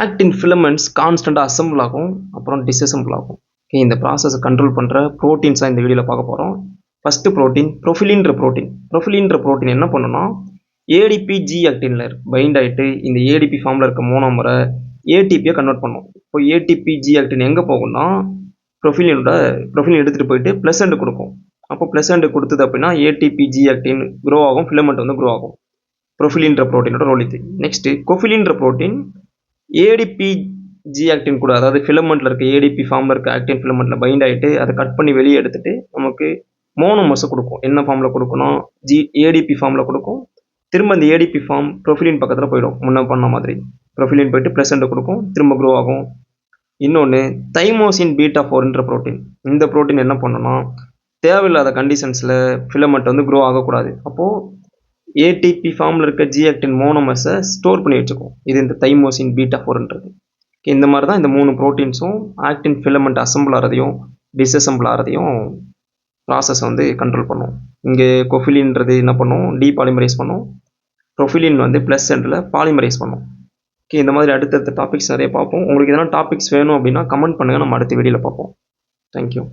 Actin filaments கான்ஸ்டண்ட்டாக assemble ஆகும், அப்புறம் டிஸ்அசம்பிள் ஆகும். ஓகே, இந்த ப்ராசஸை கண்ட்ரோல் பண்ணுற ப்ரோட்டீன்ஸாக இந்த வீடியோவில் பார்க்க போகிறோம். ஃபஸ்ட்டு ப்ரோட்டீன் ப்ரொஃபிலின்ற ப்ரோட்டீன். ப்ரொஃபிலின்ற ப்ரோட்டீன் என்ன பண்ணுன்னா ஏடிபி ஜி ஆக்டினில் பைண்ட் ஆகிட்டு இந்த ஏடிபி ஃபார்மில் இருக்க மோனோமரை ஏடிபியை கன்வெர்ட் பண்ணும். இப்போ ஏடிபி ஜி ஆக்டின் எங்கே போகும்னா ப்ரொஃபிலின் எடுத்துகிட்டு போயிட்டு ப்ளஸ் எண்டு கொடுக்கும். அப்போ ப்ளஸ் எண்டு கொடுத்தது அப்படின்னா ஏடிபி ஜி ஆக்டின் க்ரோ ஆகும், ஃபிலமெண்ட் வந்து க்ரோ ஆகும். ப்ரொஃபிலின்ற ப்ரோட்டீனோட ரோல் இது. நெக்ஸ்ட்டு கொஃபிலின்ற ப்ரோட்டீன் ஏடிபி ஜி ஆக்டின் கூட, அதாவது ஃபிலமெண்ட்டில் இருக்க ஏடிபி ஃபார்மில் இருக்க ஆக்டின் ஃபிலமெண்ட்டில் பைண்ட் ஆகிட்டு அதை கட் பண்ணி வெளியே எடுத்துகிட்டு நமக்கு மோனோமர்ஸை கொடுக்கும். என்ன ஃபார்மில் கொடுக்கணும்? ஏடிபி ஃபார்மில் கொடுக்கும். திரும்ப அந்த ஏடிபி ஃபார்ம் ப்ரொஃபிலின் பக்கத்தில் போயிடும். முன்ன பண்ண மாதிரி ப்ரொஃபிலின் போயிட்டு ப்ளஸ் எண்டு கொடுக்கும், திரும்ப க்ரோ ஆகும். இன்னொன்று தைமோசின் பீட்டா 4ன்ற ப்ரோட்டீன். இந்த ப்ரோட்டீன் என்ன பண்ணணும்னா தேவையில்லாத கண்டிஷன்ஸில் ஃபிலமெண்ட் வந்து க்ரோ ஆகக்கூடாது. அப்போது ஏடிபி ஃபார்மில் இருக்க ஜி ஆக்டின் மோனோமர்ஸை ஸ்டோர் பண்ணி வச்சுக்கும். இது இந்த தைமோசின் பீட்டா 4ன்றது. இந்த மாதிரி தான் இந்த 3 ப்ரோட்டீன்ஸும் ஆக்டின் ஃபிலமெண்ட் அசம்பிள் ஆகிறதையும் டிஸ்அசம்பிள் ஆகிறதையும் ப்ராசஸ் வந்து கண்ட்ரோல் பண்ணும். இங்கே கொஃபிலின்றது என்ன பண்ணும்? டீபாலிமரைஸ் பண்ணும். ப்ரொஃபிலின் வந்து ப்ளஸ் எண்டில் பாலிமரைஸ் பண்ணும். ஓகே, இந்த மாதிரி அடுத்தடுத்த டாபிக்ஸ் நிறைய பார்ப்போம். உங்களுக்கு எதனா டாபிக்ஸ் வேணும் அப்படின்னா கமெண்ட் பண்ணுங்கள், நம்ம அடுத்த வீடியோவில் பார்ப்போம். தேங்க்யூ.